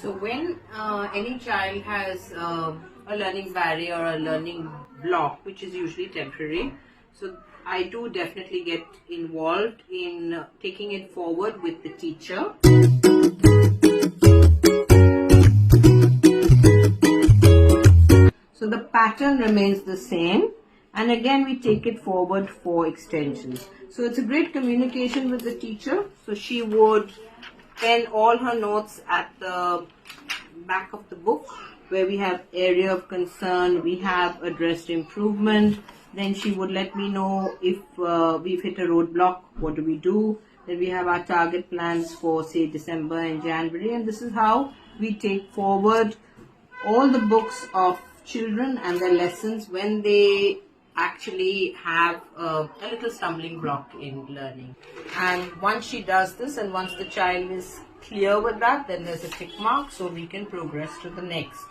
So when any child has a learning barrier or a learning block, which is usually temporary, so I do definitely get involved in taking it forward with the teacher. So the pattern remains the same, and again we take it forward for extensions. So it's a great communication with the teacher. So she would pen all her notes at the back of the book, where we have area of concern, we have addressed improvement. Then she would let me know if we've hit a roadblock, what do we do. Then we have our target plans for, say, December and January, and this is how we take forward all the books of children and their lessons when they actually have a little stumbling block in learning. And once she does this, and once the child is clear with that, then there's a tick mark, so we can progress to the next.